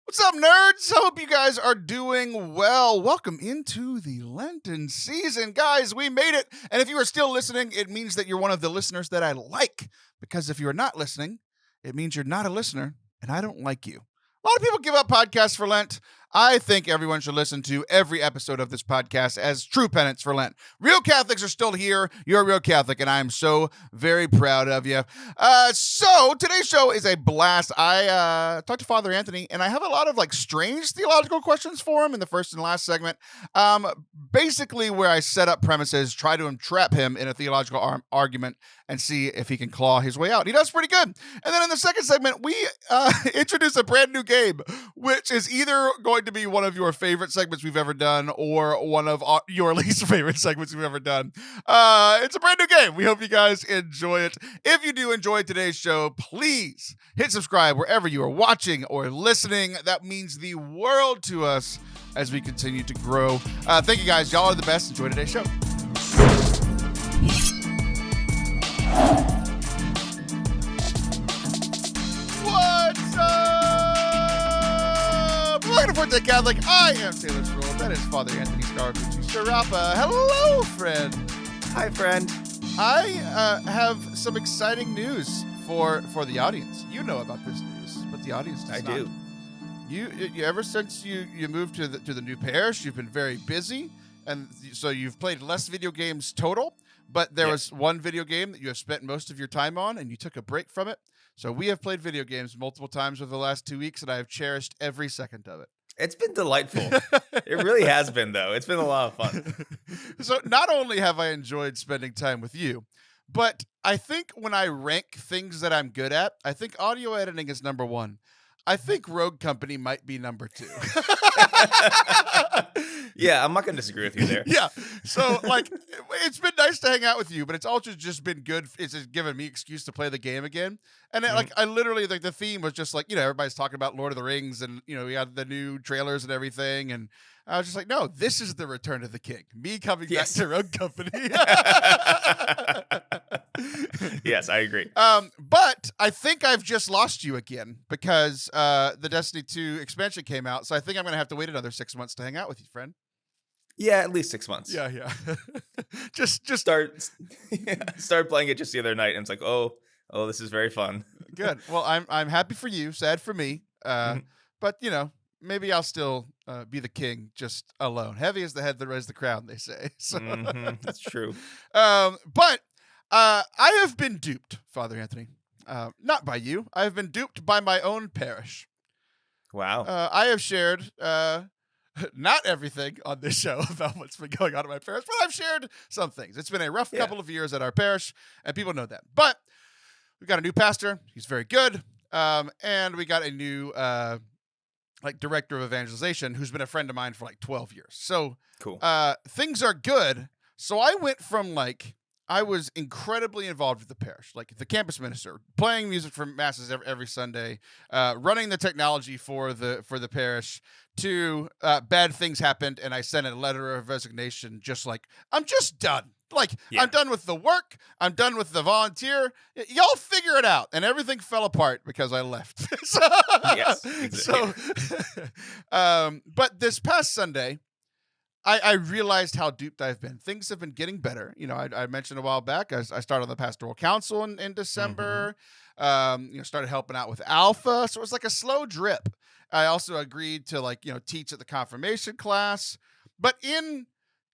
What's up, nerds? Hope you guys are doing well. Welcome into the Lenten season. Guys, we made it. And if you are still listening, it means that you're one of the listeners that I like. Because if you're not listening, it means you're not a listener, and I don't like you. A lot of people give up podcasts for Lent. I think everyone should listen to every episode of this podcast as true penance for Lent. Real Catholics are still here. You're a real Catholic, and I am so very proud of you. So today's show is a blast. I talked to Father Anthony, and I have a lot of strange theological questions for him in the first and last segment. Basically, where I set up premises, try to entrap him in a theological argument, and see if he can claw his way out. He does pretty good. And then in the second segment, we introduce a brand new game, which is either going to be one of your favorite segments we've ever done or one of your least favorite segments we've ever done. It's a brand new game. We hope you guys enjoy it. If you do enjoy today's show, please hit subscribe wherever you are watching or listening. That means the world to us as we continue to grow. Thank you guys. Y'all are the best. Enjoy today's show. What's up? Welcome to Forte Catholic. I am Taylor Stroll. That is Father Anthony Sciarappa. Hello, friend. Hi, friend. I have some exciting news for the audience. You know about this news, but the audience does not. I do. You ever since you moved to the new parish, you've been very busy, and so you've played less video games total. But there was one video game that you have spent most of your time on, and you took a break from it. So we have played video games multiple times over the last 2 weeks, and I have cherished every second of it. It's been delightful. It really has been, though. It's been a lot of fun. So not only have I enjoyed spending time with you, but I think when I rank things that I'm good at, I think audio editing is number one. I think Rogue Company might be number two. Yeah, I'm not going to disagree with you there. Yeah. So, it's been nice to hang out with you, but it's also just been good. It's just given me excuse to play the game again. And I literally, the theme was just everybody's talking about Lord of the Rings and, we had the new trailers and everything. And I was just like, no, this is the return of the king. Me coming back to Rogue Company. Yes, I agree. But I think I've just lost you again because the Destiny 2 expansion came out. So I think I'm going to have to wait another 6 months to hang out with you, friend. Yeah, at least 6 months. Yeah. just start playing it just the other night, and it's like, oh, this is very fun. Good. Well, I'm happy for you, sad for me. But maybe I'll still be the king just alone. Heavy is the head that wears the crown, they say. So that's true. But I have been duped, Father Anthony. Not by you. I have been duped by my own parish. Wow. I have shared not everything on this show about what's been going on at my parish, but I've shared some things. It's been a rough couple of years at our parish, and people know that. But we got a new pastor. He's very good. And we got a new director of evangelization who's been a friend of mine for 12 years. So cool. Things are good. So I went from I was incredibly involved with the parish, the campus minister, playing music for masses every Sunday, running the technology for the parish, to bad things happened, and I sent a letter of resignation, I'm just done. I'm done with the work. I'm done with the volunteer. Y'all figure it out. And everything fell apart because I left. Yes. Exactly. But this past Sunday, I realized how duped I've been. Things have been getting better. I mentioned a while back, I started on the pastoral council in December, started helping out with Alpha. So it was a slow drip. I also agreed to teach at the confirmation class. But in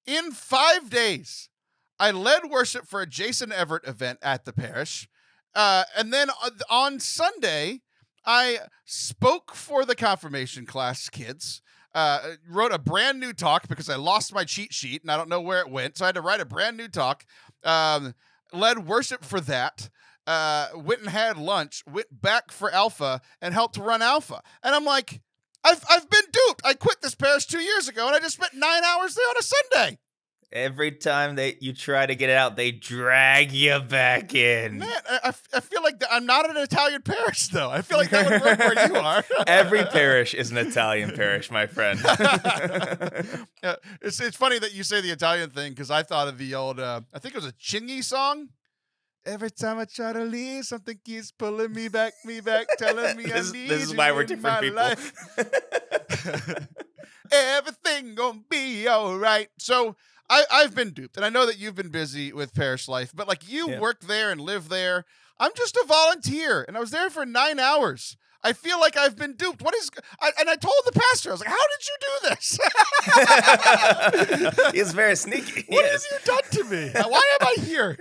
5 days, I led worship for a Jason Everett event at the parish. And then on Sunday, I spoke for the confirmation class kids. Wrote a brand new talk because I lost my cheat sheet and I don't know where it went. So I had to write a brand new talk. Led worship for that. Went and had lunch. Went back for Alpha and helped run Alpha. And I'm like, I've been duped. I quit this parish 2 years ago and I just spent 9 hours there on a Sunday. Every time you try to get it out, they drag you back in. Man, I feel like I'm not an Italian parish, though. I feel like that would work where you are. Every parish is an Italian parish, my friend. It's funny that you say the Italian thing, because I thought of the old, I think it was a Chingy song. Every time I try to leave, something keeps pulling me back, telling me I need This is you why we're in different my people. life. Everything gonna be all right. So I've been duped, and I know that you've been busy with parish life, but like you Yeah. work there and live there. I'm just a volunteer, and I was there for 9 hours. I feel like I've been duped. And I told the pastor, I was like, "How did you do this? He's very sneaky. What Yes. have you done to me? Why am I here?"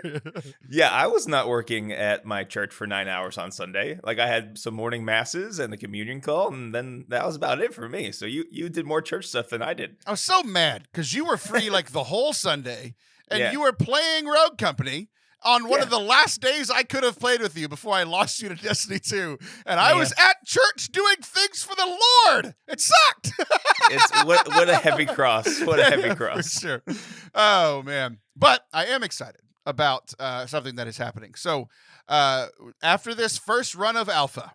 Yeah, I was not working at my church for 9 hours on Sunday. Like I had some morning masses and the communion call, and then that was about it for me. So you did more church stuff than I did. I was so mad because you were free like the whole Sunday, and Yeah. you were playing Rogue Company on one of Yeah. the last days I could have played with you before I lost you to Destiny 2. And I was at church doing things for the Lord. It sucked. It's what a heavy cross. What a heavy cross. For sure. Oh, man. But I am excited about something that is happening. So after this first run of Alpha,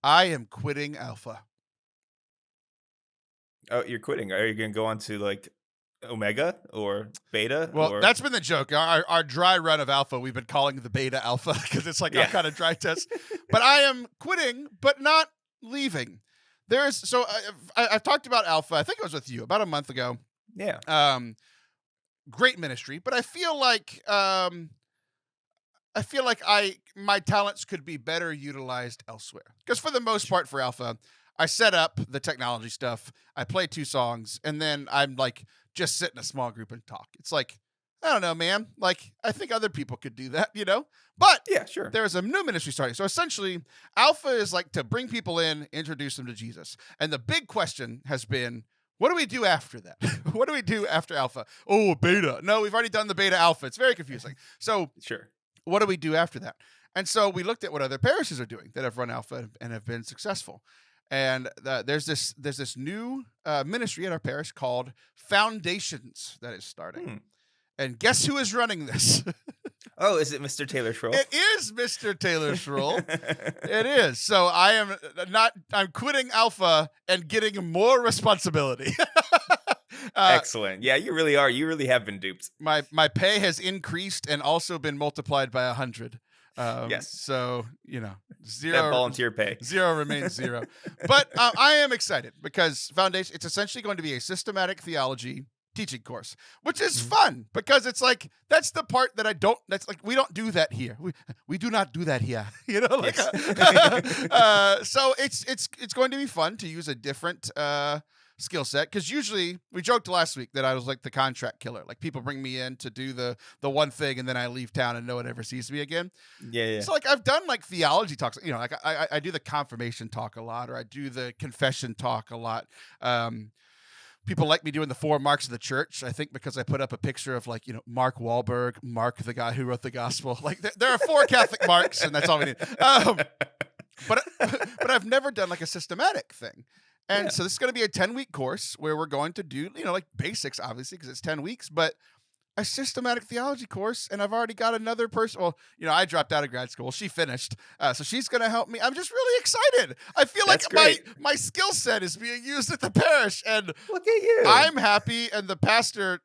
I am quitting Alpha. Oh, you're quitting. Are you going to go on to like Omega or Beta? Well, or... that's been the joke. Our dry run of Alpha, we've been calling the Beta Alpha because it's like our kind of dry test. But I am quitting, but not leaving. I've talked about Alpha. I think it was with you about a month ago. Yeah. Great ministry, but I feel like my talents could be better utilized elsewhere. Because for the most part for Alpha, I set up the technology stuff, I play 2 songs, and then I'm like just sit in a small group and talk. It's like, I don't know, man. Like, I think other people could do that, you know? But yeah, sure. There's a new ministry starting. So essentially, Alpha is like to bring people in, introduce them to Jesus. And the big question has been, what do we do after that? What do we do after Alpha? Oh, Beta. No, we've already done the Beta Alpha. It's very confusing. So Sure. What do we do after that? And so we looked at what other parishes are doing that have run Alpha and have been successful. And there's this new ministry at our parish called Foundations that is starting. And guess who is running this? Oh, is it Mr. Taylor Schroll? It is Mr. Taylor Schroll. It is. So I'm quitting Alpha and getting more responsibility. Excellent. Yeah, you really are. You really have been duped. My pay has increased and also been multiplied by 100. Yes. So, you know, That volunteer pay. 0 remains 0. But I am excited because Foundation, it's essentially going to be a systematic theology teaching course, which is fun because it's like, that's the part that we don't do that here. We do not do that here. You know, like, yes. So it's going to be fun to use a different, skill set, because usually we joked last week that I was like the contract killer. Like people bring me in to do the one thing and then I leave town and no one ever sees me again. Yeah. So like I've done like theology talks, you know, like I do the confirmation talk a lot, or I do the confession talk a lot. People like me doing the 4 marks of the church, I think, because I put up a picture of like, you know, Mark Wahlberg, Mark, the guy who wrote the gospel. Like there are 4 Catholic marks and that's all we need. But I've never done like a systematic thing. And so this is going to be a 10-week course where we're going to do, you know, like basics, obviously, because it's 10 weeks, but a systematic theology course. And I've already got another person. Well, you know, I dropped out of grad school. She finished. So she's going to help me. I'm just really excited. I feel That's like great. my skill set is being used at the parish. And look at you. I'm happy. And the pastor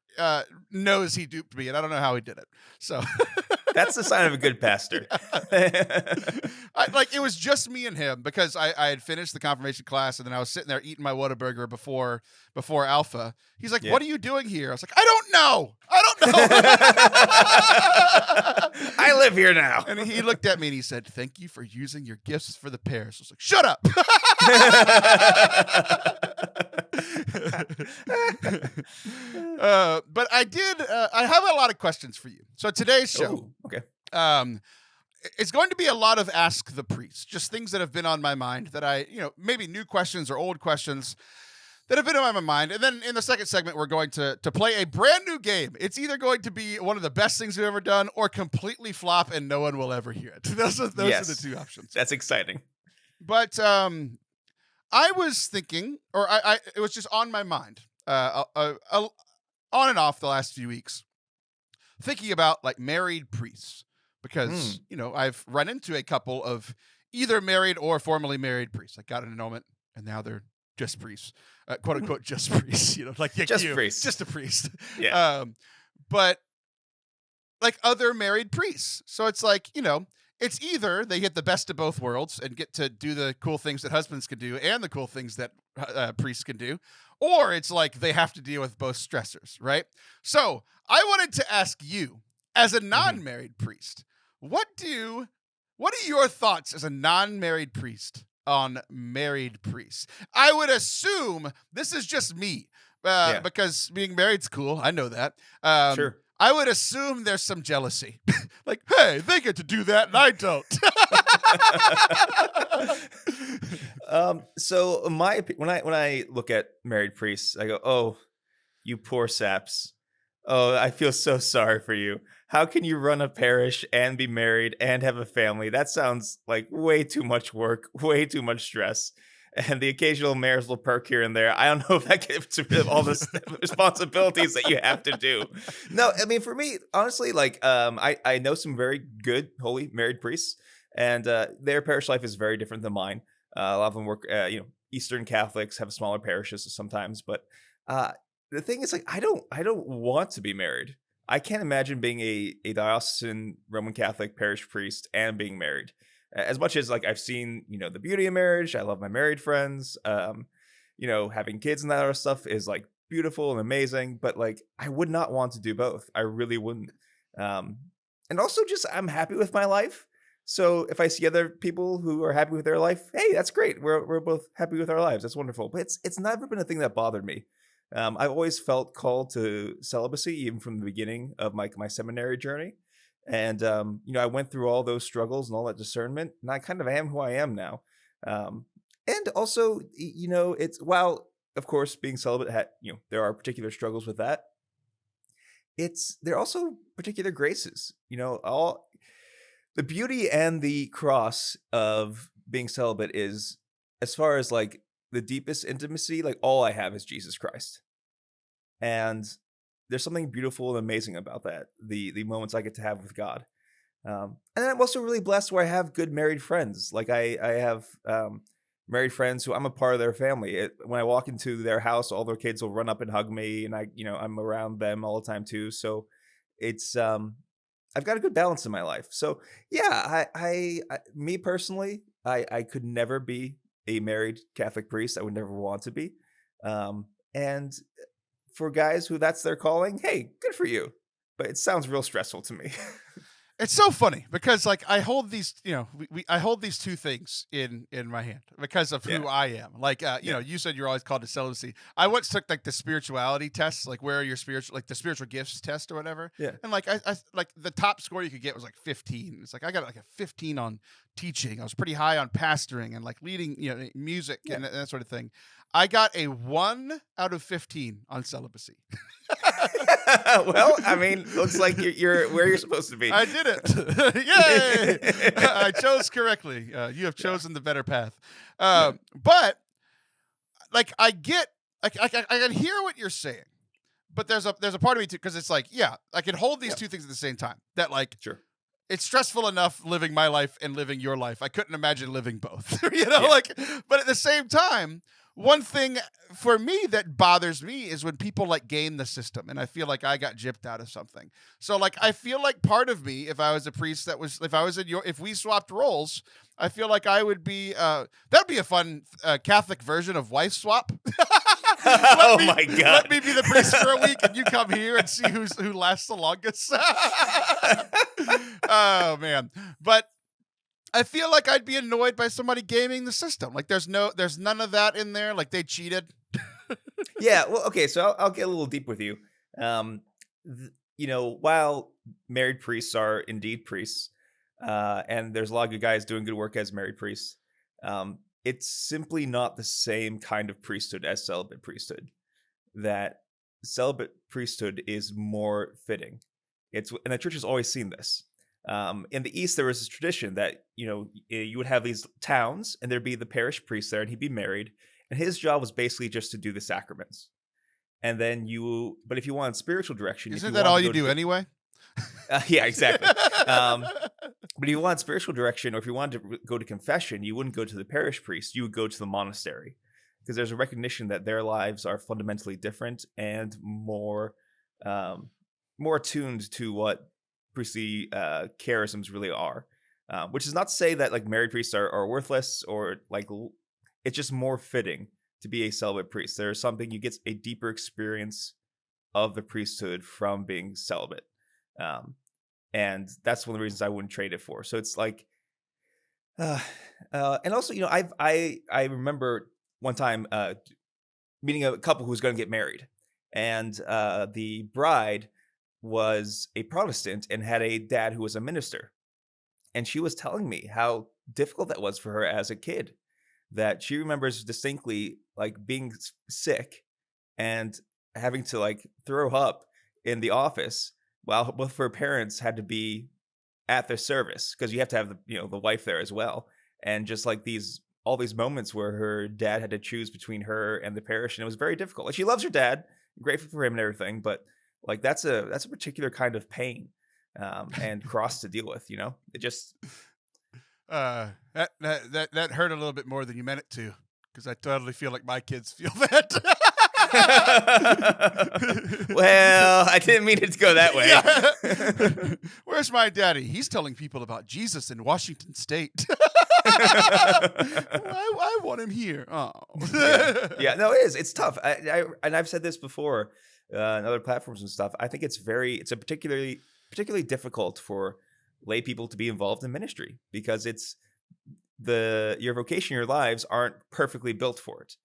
knows he duped me. And I don't know how he did it. So that's the sign of a good pastor. It was just me and him because I had finished the confirmation class and then I was sitting there eating my Whataburger before Alpha. He's like, "What are you doing here?" I was like, "I don't know. I live here now." And he looked at me and he said, "Thank you for using your gifts for the parish." I was like, "Shut up." But I have a lot of questions for you. So today's show. Ooh, okay. It's going to be a lot of Ask the Priest, just things that have been on my mind that maybe new questions or old questions that have been on my mind. And then in the second segment, we're going to play a brand new game. It's either going to be one of the best things we've ever done or completely flop and no one will ever hear it. Those are the 2 options. That's exciting. But I was thinking, or it was just on my mind, on and off the last few weeks, thinking about like married priests. Because, I've run into a couple of either married or formerly married priests. I got an annulment, and now they're just priests, quote unquote, just priests. You know, like just priests, just a priest. Yeah. But like other married priests. So it's like, it's either they get the best of both worlds and get to do the cool things that husbands can do and the cool things that priests can do, or it's like they have to deal with both stressors, right? So I wanted to ask you, as a Hmm. non-married priest, what are your thoughts as a non-married priest on married priests? I would assume this is just me, Yeah, because being married's cool. I know that. sure. I would assume there's some jealousy. Like, hey, they get to do that and I don't. So when I look at married priests, I go, "Oh, you poor saps. Oh, I feel so sorry for you. How can you run a parish and be married and have a family? That sounds like way too much work, way too much stress." And the occasional marital perk here and there. I don't know if that gets rid of all the responsibilities that you have to do. No, I mean for me, honestly, like I know some very good holy married priests, and their parish life is very different than mine. A lot of them work, Eastern Catholics have smaller parishes sometimes, but uh, the thing is, like, I don't want to be married. I can't imagine being a diocesan Roman Catholic parish priest and being married. As much as like I've seen, the beauty of marriage, I love my married friends. Having kids and that other stuff is like beautiful and amazing, but like I would not want to do both. I really wouldn't. Um, and also just I'm happy with my life. So if I see other people who are happy with their life, hey, that's great. We're both happy with our lives. That's wonderful. But it's never been a thing that bothered me. I've always felt called to celibacy, even from the beginning of my seminary journey. And I went through all those struggles and all that discernment, and I kind of am who I am now. And also, it's while of course being celibate, there are particular struggles with that. There are also particular graces. All the beauty and the cross of being celibate is, as far as like the deepest intimacy, like all I have is Jesus Christ. And there's something beautiful and amazing about that, the moments I get to have with God. And I'm also really blessed where I have good married friends. Like I have married friends who I'm a part of their family. When I walk into their house, all their kids will run up and hug me, and I'm around them all the time too. So it's I've got a good balance in my life. So yeah, me personally, I could never be a married Catholic priest. I would never want to be. And for guys who that's their calling, hey, good for you. But it sounds real stressful to me. It's so funny because like I hold these, I hold these two things in my hand because of Yeah, who I am. Like, yeah, you said you're always called to celibacy. I once took like the spirituality test, like where are your spiritual, like the spiritual gifts test or whatever. yeah. And like I like the top score you could get was like 15. It's like I got like a 15 on teaching. I was pretty high on pastoring and like leading, music Yeah. and that sort of thing. I got a 1 out of 15 on celibacy. Well, I mean, looks like you're where you're supposed to be. I did it. Yay! I chose correctly. You have Yeah, chosen the better path. yeah, But like I get I can hear what you're saying. But there's a part of me too, because it's like, yeah, I can hold these yeah. two things at the same time. That like Sure. it's stressful enough living my life and living your life. I couldn't imagine living both. Yeah. Like, but at the same time, one thing for me that bothers me is when people like game the system and I feel like I got gypped out of something. So like I feel like part of me, if I was a priest if we swapped roles, I feel like I would be that'd be a fun Catholic version of wife swap. Oh my Let god. me be the priest for a week and you come here and see who lasts the longest. Oh man. But I feel like I'd be annoyed by somebody gaming the system. Like there's none of that in there. Like they cheated. Yeah. Well, okay. So I'll get a little deep with you. While married priests are indeed priests, and there's a lot of good guys doing good work as married priests, it's simply not the same kind of priesthood as celibate priesthood. That celibate priesthood is more fitting. And the church has always seen this. In the East, there was this tradition that you would have these towns, and there'd be the parish priest there, and he'd be married, and his job was basically just to do the sacraments. And then but if you wanted spiritual direction, if Isn't you that wanted all to you go to do anyway? yeah, exactly. But if you want spiritual direction, or if you wanted to go to confession, you wouldn't go to the parish priest; you would go to the monastery, because there's a recognition that their lives are fundamentally different and more attuned to what priestly charisms really are. Which is not to say that like married priests are worthless or like it's just more fitting to be a celibate priest. There's something you get a deeper experience of the priesthood from being celibate. And that's one of the reasons I wouldn't trade it for. So it's like, and also, I remember one time meeting a couple who was going to get married, and the bride was a Protestant and had a dad who was a minister. And she was telling me how difficult that was for her as a kid, that she remembers distinctly like being sick and having to like throw up in the office while both of her parents had to be at the service, because you have to have the wife there as well. And just like all these moments where her dad had to choose between her and the parish, and it was very difficult. Like, she loves her dad, grateful for him and everything, but like that's a particular kind of pain and cross to deal with. It just that hurt a little bit more than you meant it to, because I totally feel like my kids feel that. Well, I didn't mean it to go that way. Yeah. Where's my daddy? He's telling people about Jesus in Washington State. I want him here. Oh. Yeah. No, it is. It's tough. And I've said this before on other platforms and stuff. I think it's a particularly difficult for lay people to be involved in ministry, because it's your vocation, your lives aren't perfectly built for it.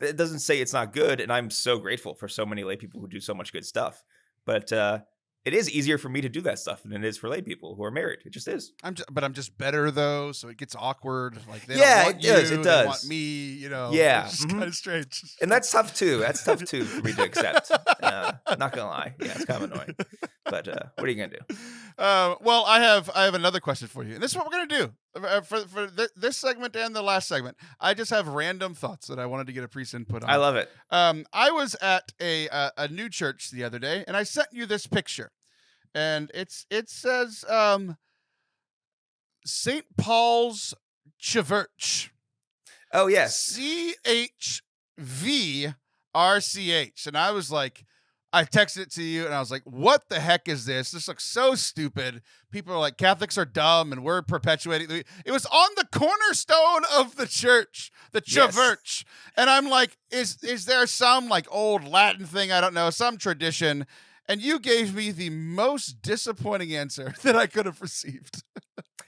It doesn't say it's not good, and I'm so grateful for so many lay people who do so much good stuff. But it is easier for me to do that stuff than it is for lay people who are married. It just is. But I'm just better though, so it gets awkward. Like, they yeah, don't want it does. you, It does. They want me. Yeah, it's kind of strange. And that's tough too. That's tough too for me to accept. Not gonna lie. Yeah, it's kind of annoying. But what are you gonna do? Well, I have another question for you, and this is what we're gonna do for this segment and the last segment. I just have random thoughts that I wanted to get a priest input on. I love it. I was at a new church the other day, and I sent you this picture, and it says St. Paul's CHVRCH. Oh yes, CHVRCH, and I was like, I texted it to you, and I was like, what the heck is this? This looks so stupid. People are like, Catholics are dumb, and we're perpetuating. It was on the cornerstone of the church, the CHVRCH. Yes. And I'm like, is there some like old Latin thing? I don't know, some tradition. And you gave me the most disappointing answer that I could have received.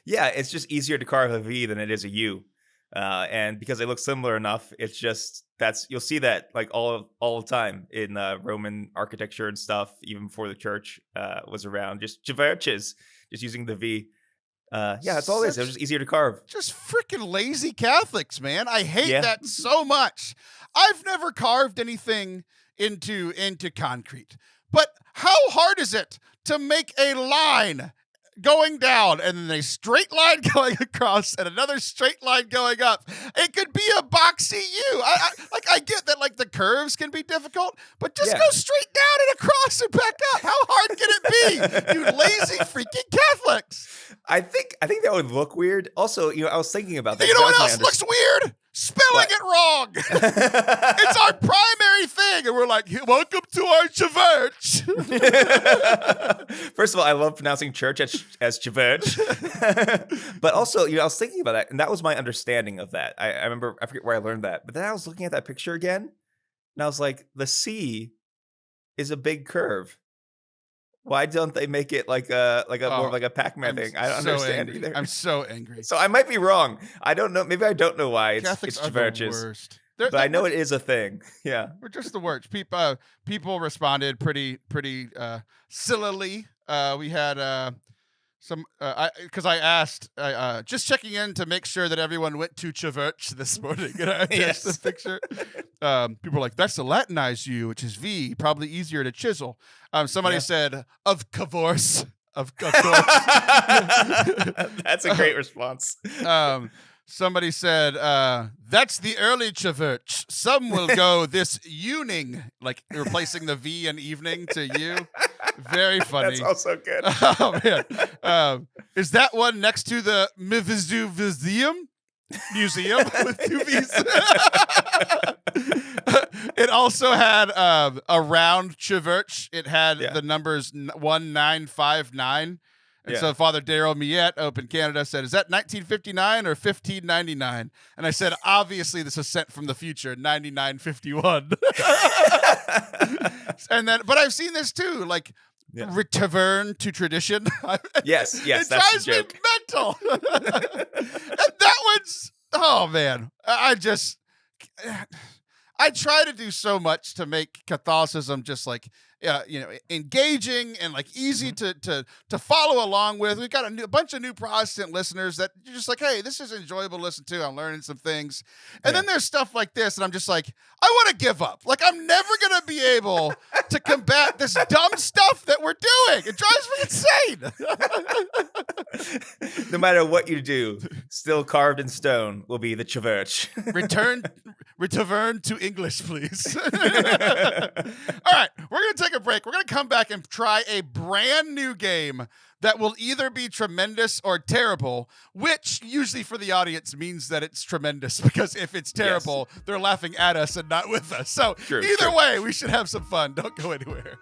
Yeah, it's just easier to carve a V than it is a U. And because they look similar enough, it's just you'll see that like all the time in Roman architecture and stuff, even before the church was around. Just CHVRCHs, just using the V. Yeah, that's all it is. It was just easier to carve. Just freaking lazy Catholics, man. I hate that so much. I've never carved anything into concrete, but how hard is it to make a line going down and then a straight line going across and another straight line going up? It could be a boxy U. I get that like the curves can be difficult, but just go straight down and across and back up. How hard can it be? You lazy freaking Catholics. I think that would look weird. Also, I was thinking about that. You know what else looks weird? Spelling it wrong. It's our primary thing, and we're like, welcome to our CHVRCH. First of all, I love pronouncing church as CHVRCH. But also, I was thinking about that, and that was my understanding of that. I remember, I forget where I learned that, but then I was looking at that picture again, and I was like, the C is a big curve. Why don't they make it like a more of like a Pac-Man thing? I don't understand either. I'm so angry. So I might be wrong. I don't know. Maybe I don't know why it's CHVRCHs. worst. But I know it is a thing. Yeah, we're just the worst. People responded pretty sillily. We had some because I asked, just checking in to make sure that everyone went to CHVRCH this morning, and I attached the picture. People were like, "That's the Latinized U, which is V, probably easier to chisel." Somebody said, "Of course." Of course. That's a great response. Somebody said, that's the early CHVRCH. Some will go this evening, like replacing the V in evening to U. Very funny. That's also good. Oh, man. Is that one next to the Museum with two V's? It also had around CHVRCH. It had Yeah. the numbers 1959. And Yeah. so Father Daryl Miette, Open Canada, said, "Is that 1959 or 1599?" And I said, "Obviously, this is sent from the future, 9951." And then, but I've seen this too, like return to tradition. Yes, it that's the drives me joke. mental. And that one's, oh man, I try to do so much to make Catholicism just like engaging and like easy to follow along with. We've got a bunch of new Protestant listeners that you're just like, hey, this is enjoyable to listen to. I'm learning some things. And then there's stuff like this, and I'm just like, I want to give up. Like, I'm never gonna be able to combat this dumb stuff that we're doing. It drives me insane. No matter what you do, still carved in stone will be the CHVRCH. Return to English, please. All right, we're going to take a break. We're going to come back and try a brand new game that will either be tremendous or terrible, which usually for the audience means that it's tremendous, because if it's terrible, they're laughing at us and not with us. So either way, we should have some fun. Don't go anywhere.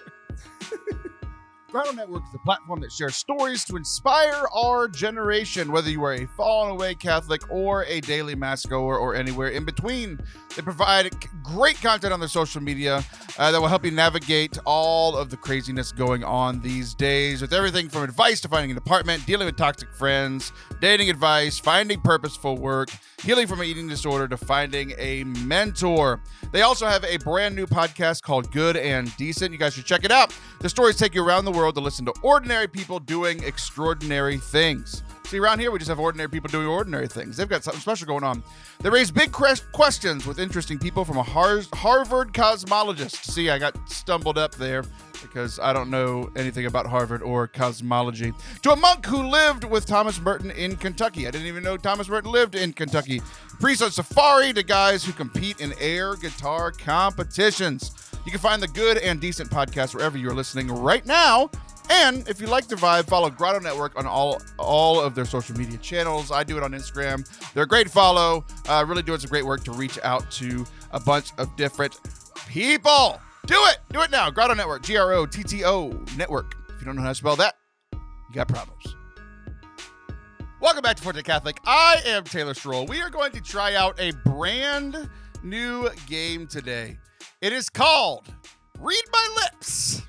Grotto Network is a platform that shares stories to inspire our generation, whether you are a fallen away Catholic or a daily mass goer or anywhere in between. They provide great content on their social media that will help you navigate all of the craziness going on these days, with everything from advice to finding an apartment, dealing with toxic friends, dating advice, finding purposeful work, healing from an eating disorder, to finding a mentor. They also have a brand new podcast called Good and Decent. You guys should check it out. The stories take you around the world to listen to ordinary people doing extraordinary things. See, around here, we just have ordinary people doing ordinary things. They've got something special going on. They raise big questions with interesting people, from a Harvard cosmologist. See, I got stumbled up there because I don't know anything about Harvard or cosmology, to a monk who lived with Thomas Merton in Kentucky. I didn't even know Thomas Merton lived in Kentucky. Priests on safari, to guys who compete in air guitar competitions. You can find the Good and Decent podcast wherever you're listening right now. And if you like the vibe, follow Grotto Network on all of their social media channels. I do it on Instagram. They're a great follow. Really doing some great work to reach out to a bunch of different people. Do it. Do it now. Grotto Network. GROTTO Network. If you don't know how to spell that, you got problems. Welcome back to Forte Catholic. I am Taylor Stroll. We are going to try out a brand new game today. It is called Read My Lips.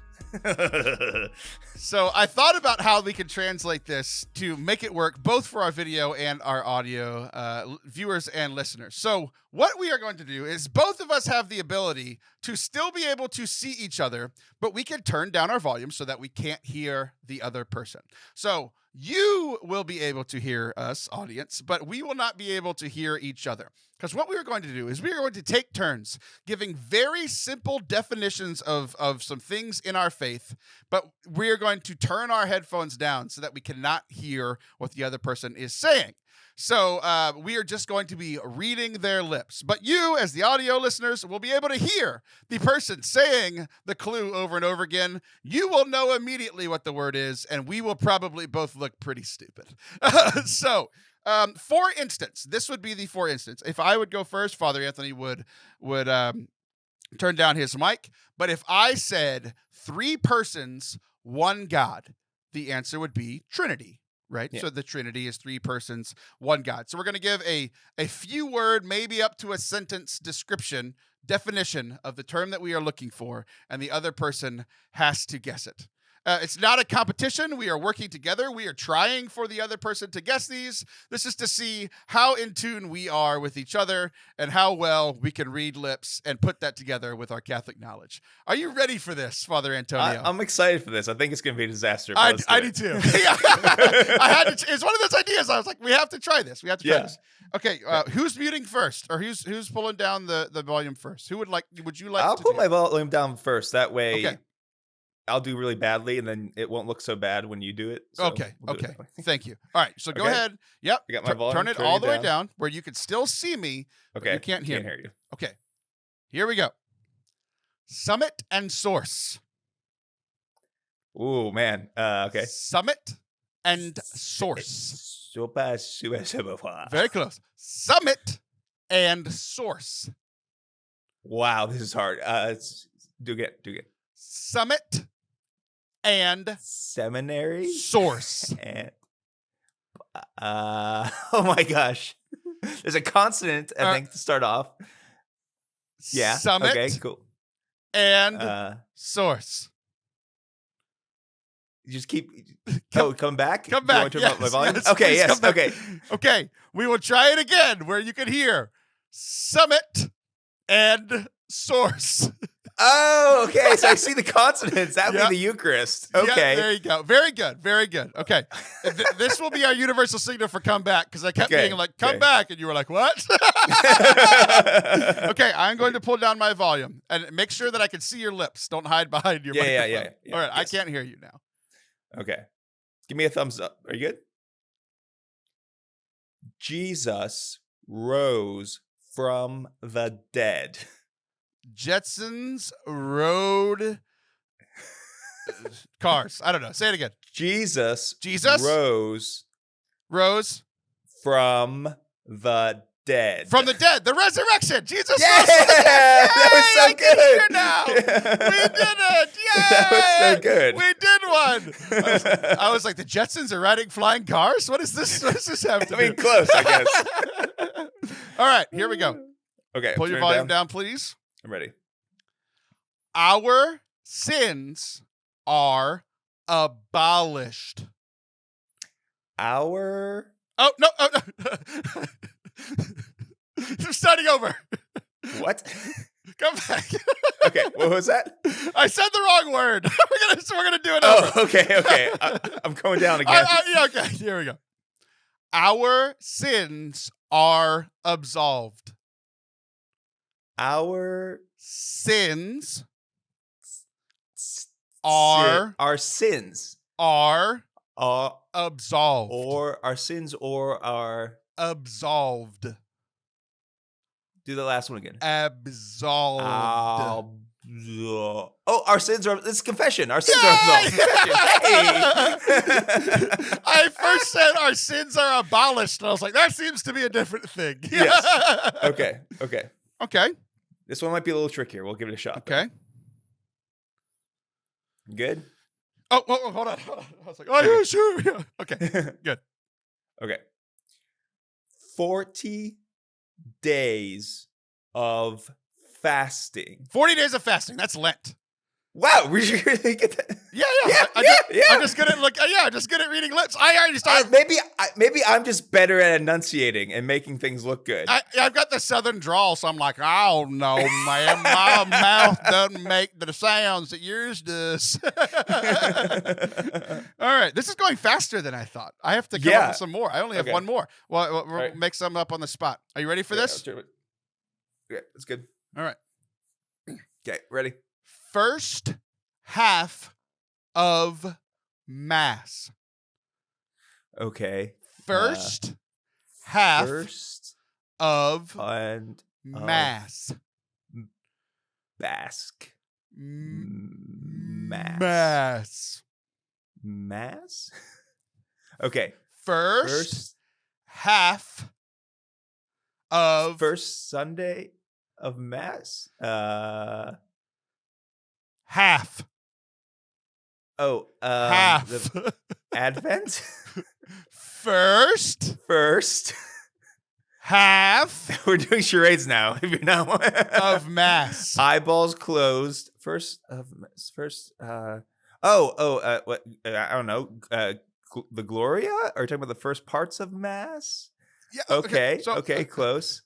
So I thought about how we could translate this to make it work both for our video and our audio viewers and listeners. So what we are going to do is both of us have the ability to still be able to see each other, but we can turn down our volume so that we can't hear the other person. So you will be able to hear us, audience, but we will not be able to hear each other. Because what we are going to do is we are going to take turns giving very simple definitions of some things in our faith, but we are going to turn our headphones down so that we cannot hear what the other person is saying. So we are just going to be reading their lips. But you, as the audio listeners, will be able to hear the person saying the clue over and over again. You will know immediately what the word is, and we will probably both look pretty stupid. So, for instance, this would be the for instance. If I would go first, Father Anthony would turn down his mic. But if I said 3 persons, 1 God, the answer would be Trinity. Right? Yeah. So the Trinity is 3 persons, 1 God. So we're going to give a few word, maybe up to a sentence definition of the term that we are looking for, and the other person has to guess it. It's not a competition. We are working together. We are trying for the other person to guess these. This is to see how in tune we are with each other and how well we can read lips and put that together with our Catholic knowledge. Are you ready for this, Father Antonio? I'm excited for this. I think it's going to be a disaster. I do too. I had to. It's one of those ideas. I was like, we have to try this. We have to try this. Okay, who's muting first, or who's pulling down the volume first? Would you like? I'll to put do my volume down first. That way. Okay. I'll do really badly, and then it won't look so bad when you do it. So okay. Thank you. All right, so go ahead. Yep. I got my volume. Turn it all the way down where you can still see me. Okay. You can't hear you. Okay. Here we go. Summit and source. Ooh, man. Okay. Summit and source. Very close. Summit and source. Wow, this is hard. Do it. Summit and Seminary source. and oh my gosh. There's a consonant, I think, to start off. Yeah. Summit Okay, cool. and source. You just keep come back? Come back. Do you want to turn up my volume? Yes, okay, please yes, come back. okay. Okay, we will try it again where you can hear summit and source. Oh, okay. So I see the consonants. That would be the Eucharist. Okay. Yeah, there you go. Very good. Very good. Okay. This will be our universal signal for come back because I kept being like, come back. And you were like, what? Okay. I'm going to pull down my volume and make sure that I can see your lips. Don't hide behind your microphone. Yeah. All right. Yes. I can't hear you now. Okay. Give me a thumbs up. Are you good? Jesus rose from the dead. Jetsons rode cars. I don't know. Say it again. Jesus rose from the dead. From the dead. The resurrection. Jesus yeah! rose from the dead. Yay! That was so I can hear good. now. We did it. Yay! That was so good. We did one. I was like, the Jetsons are riding flying cars? What is this? What does this have to do? Close, I guess. All right, here we go. Okay. Pull your volume down, please. I'm ready. Our sins are abolished. Our... Oh, no. I'm starting over. What? Come back. Okay, what was that? I said the wrong word. We're gonna do it over. Oh, okay. I'm going down again. Yeah, okay, here we go. Our sins are absolved. Our sins are sins are absolved, or our sins or are absolved. Do the last one again. Absolved. Oh, our sins are. It's confession. Our sins are absolved. Hey! I first said our sins are abolished, and I was like, that seems to be a different thing. Yes. Okay. This one might be a little trickier. We'll give it a shot. Okay. Good? Oh, hold on. I was like, oh, yeah, sure. Yeah. Okay, good. Okay. 40 days of fasting. 40 days of fasting. That's Lent. Wow, we should really get that. Yeah. Yeah. I'm just good at I'm just good at reading lips. I already started. Maybe I'm just better at enunciating and making things look good. I've got the southern drawl, so I'm like, oh no, man, my mouth doesn't make the sounds that yours does. All right, this is going faster than I thought. I have to come up with some more. I only have one more. Well, we'll make some up on the spot. Are you ready for this? Okay, that's good. All right. Okay, ready. First half of Mass. Okay. First half of Mass. Basque. Mass? Okay. First half of first Sunday of Mass? Half. Oh, half. The Advent? First half. We're doing charades now. If you're not of Mass. Eyeballs closed. What? I don't know. The Gloria? Are you talking about the first parts of Mass? Yeah. Okay. Okay. Close.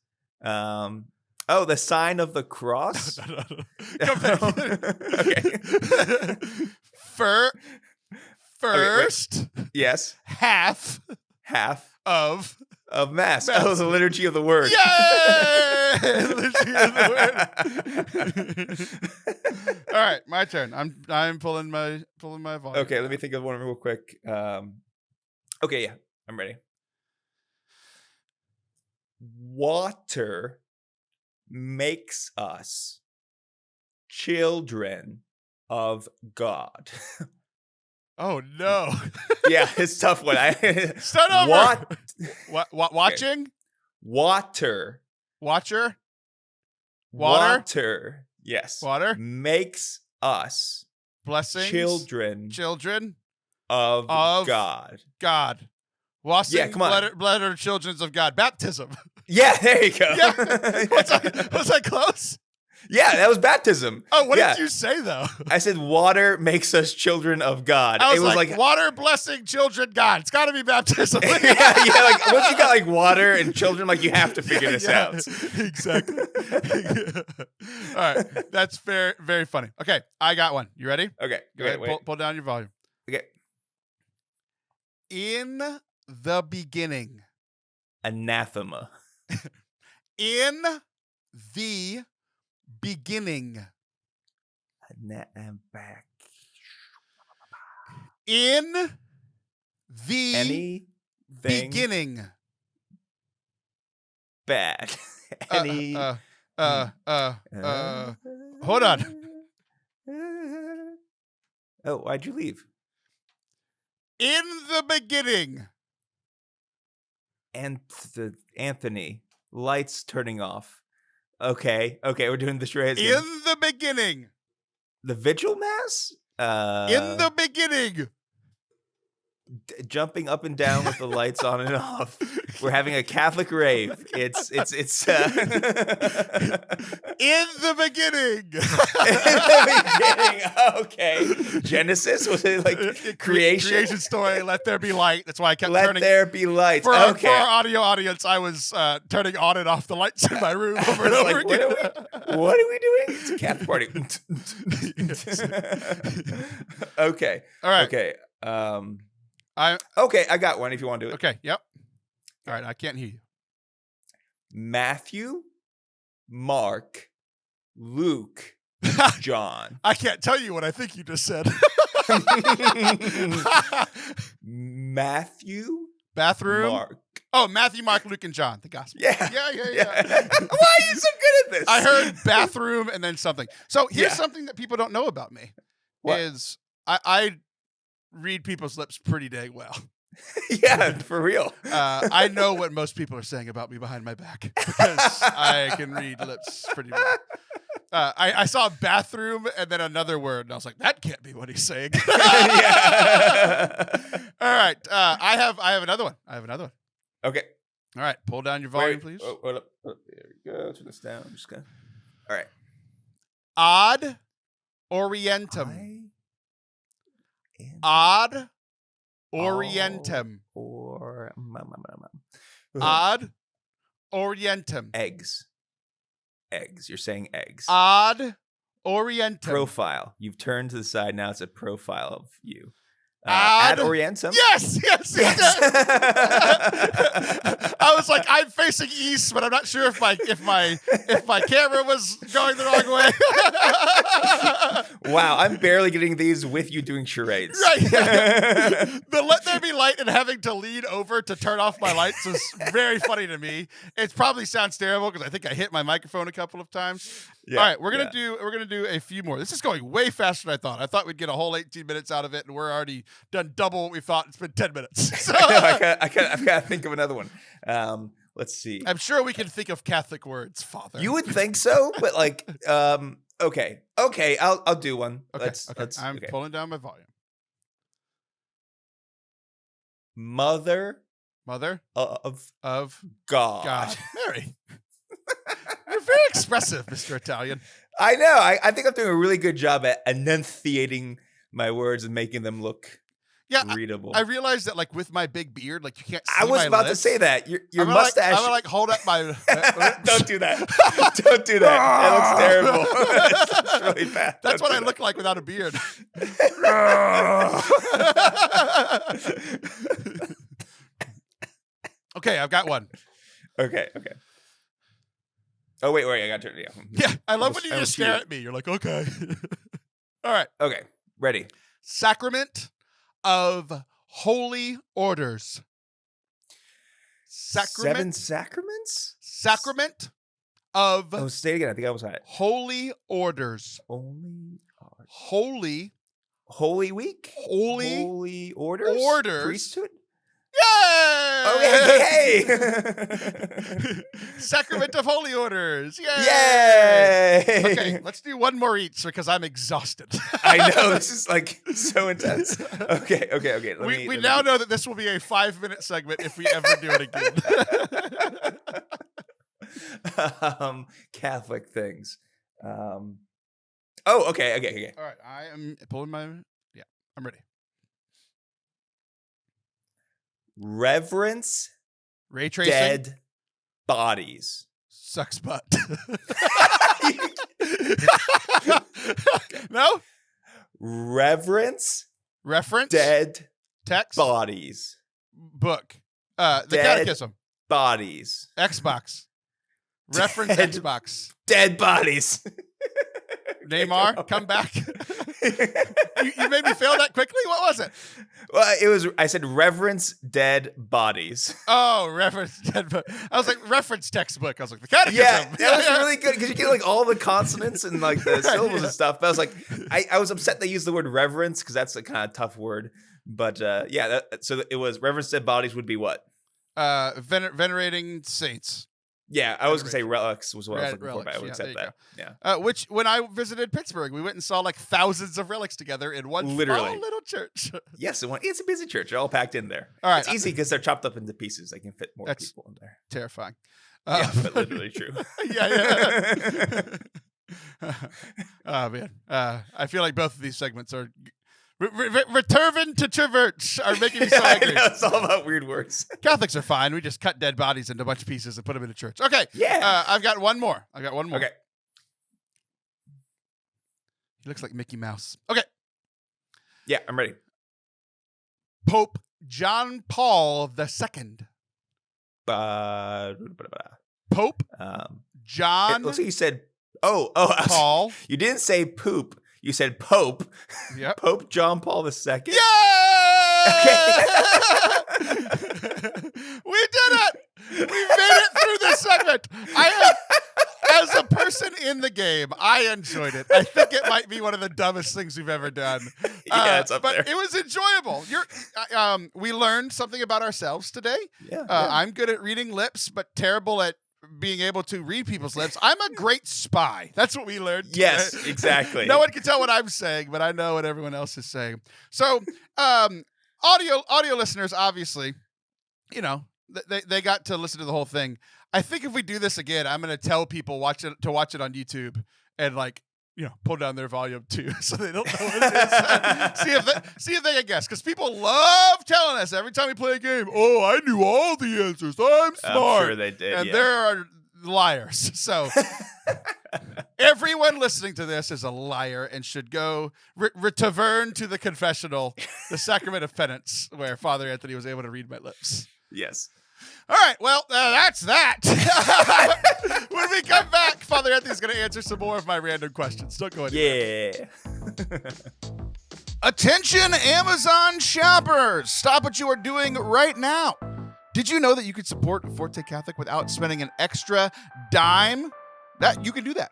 The sign of the cross. No. Come back. Okay. First. Yes. Half of Mass. Oh, the liturgy of the word. Yay! Liturgy of the word. All right, my turn. I'm pulling my volume. Okay, let me think of one real quick. Okay, yeah, I'm ready. Water makes us children of God. Oh no! Yeah, it's a tough one. Start over. Watching? Water. Watcher. Water. Yes. Water. Makes us Blessings. children Of God. God. Washing Yeah, come on. blood or children of God. Baptism. Yeah, there you go. Yeah. Was I close? Yeah, that was baptism. Oh, what Yeah. did you say though? I said water makes us children of God. I was, it was like water, blessing, children, God. It's got to be baptism. yeah, like once you got like water and children, like you have to figure this out. Exactly. All right, that's very, very funny. Okay, I got one. You ready? Okay, Go ahead. Pull down your volume. Okay. In the beginning. Anathema. In the beginning. I'm back. In the Anything beginning. bad. Any. Hold on. Oh, why'd you leave? In the beginning. And Anthony, lights turning off. Okay, we're doing the charades. In the beginning. The vigil mass? In the beginning. Jumping up and down with the lights on and off. We're having a Catholic rave. It's In the beginning. In the beginning. Okay. Genesis? Was it like creation? Creation story. Let there be light. That's why I kept Let turning. there be light. For Okay. our audio audience, I was turning on and off the lights in my room over and over again. What are we doing? It's a Catholic party. Okay. All right. Okay. I got one if you want to do it. Okay. Yep. All right. I can't hear you. Matthew, Mark, Luke, John. I can't tell you what I think you just said. Matthew, Bathroom. Mark. Oh, Matthew, Mark, Luke, and John. The gospel. Yeah. Yeah. Why are you so good at this? I heard bathroom and then something. So here's Yeah. something that people don't know about me. What? Is I read people's lips pretty dang well. Yeah, for real. I know what most people are saying about me behind my back because I can read lips pretty well. I saw bathroom and then another word, and I was like, that can't be what he's saying. Yeah. All right. I have another one. Okay. All right. Pull down your volume, Wait. please. Oh, hold up. Oh, there we go. Turn this down. I'm just gonna. All right. Ad orientem. Ad orientem. Ad orientem. Eggs. You're saying eggs. Ad orientem. Profile. You've turned to the side. Now it's a profile of you. Ad orientem. Yes. I was like, I'm facing east, but I'm not sure if my camera was going the wrong way. Wow, I'm barely getting these with you doing charades. Right. The let there be light and having to lean over to turn off my lights is very funny to me. It probably sounds terrible because I think I hit my microphone a couple of times. Yeah, all right, we're gonna do a few more. This is going way faster than I thought. I thought we'd get a whole 18 minutes out of it, and we're already done double what we thought. It's been 10 minutes. So, I've got to think of another one. Let's see. I'm sure we can think of Catholic words, Father. You would think so, but like, okay, I'll do one. Okay, Let's. I'm pulling down my volume. Mother of God. Mary. You're very expressive, Mr. Italian. I know. I think I'm doing a really good job at enunciating my words and making them look readable. I realized that, like, with my big beard, like, you can't see I was my about lips. to say that. Your I'm mustache. I'm gonna, like, hold up my... Don't do that. Don't do that. That looks terrible. That's really bad. That's what I look like without a beard. Okay, I've got one. Okay. Oh, wait, I got to turn it down. Yeah, I love when you just stare at me. You're like, okay. All right. Okay, ready. Sacrament of holy orders. Seven sacraments? Sacrament of say it again. I think I almost had it. holy orders. Holy Holy week? Holy Holy orders? orders. Priesthood? Yay! Okay, hey! Sacrament of Holy Orders. Yay! Yay! Okay, let's do one more each because I'm exhausted. I know, this is like so intense. Okay. We now know that this will be a 5-minute segment if we ever do it again. Catholic things. Okay. All right, I am pulling my... Yeah, I'm ready. Reverence Ray tracing. dead bodies. Sucks butt. No? Reverence Reference. dead Text. bodies. Book. The Dead Catechism. Bodies. Xbox. Reference Dead- Xbox. Dead bodies. Neymar, come back. you made me fail that quickly? What was it? Well, I said reverence dead bodies. Oh, reference. I was like, reference textbook. I was like, the Catechism. Yeah, that was really good because you get like all the consonants and like the syllables and stuff. But I was like, I was upset they used the word reverence because that's a kind of tough word. But so it was reverence dead bodies would be what? Venerating saints. Yeah, I was gonna say relics was what I was looking for, but I would Relics, accept that. Yeah, Which, when I visited Pittsburgh, we went and saw like thousands of relics together in one small little church. yes, it's a busy church. They're all packed in there. All right, it's easy because they're chopped up into pieces. They can fit more That's people in there. Terrifying. Yeah, but literally true. Yeah. Oh man, I feel like both of these segments are returning to church are making me so angry. I know, it's all about weird words. Catholics are fine. We just cut dead bodies into a bunch of pieces and put them in a church. Okay. Yeah. I've got one more. Okay. He looks like Mickey Mouse. Okay. Yeah, I'm ready. Pope John Paul II. Pope John It looks like you said, oh, Paul. You didn't say poop. You said Pope. Yep. Pope John Paul II. Yay! Okay. We did it! We made it through this segment. As a person in the game, I enjoyed it. I think it might be one of the dumbest things we've ever done. Yeah, it's up but there. It was enjoyable. We learned something about ourselves today. Yeah. I'm good at reading lips, but terrible at being able to read people's lips. I'm a great spy. That's what we learned today. Yes, exactly. No one can tell what I'm saying, but I know what everyone else is saying. So, audio listeners, obviously, they got to listen to the whole thing. I think if we do this again, I'm going to tell people to watch it on YouTube and pull down their volume too, so they don't know what it is. see if they can guess, because people love telling us every time we play a game. Oh, I knew all the answers. I'm smart. I'm sure they did. And there are liars. So everyone listening to this is a liar and should go return to the confessional, the sacrament of penance, where Father Anthony was able to read my lips. Yes. All right, well, that's that. When we come back, Father Anthony's going to answer some more of my random questions. Don't go anywhere. Yeah. Attention, Amazon shoppers. Stop what you are doing right now. Did you know that you could support Forte Catholic without spending an extra dime? That you can do that.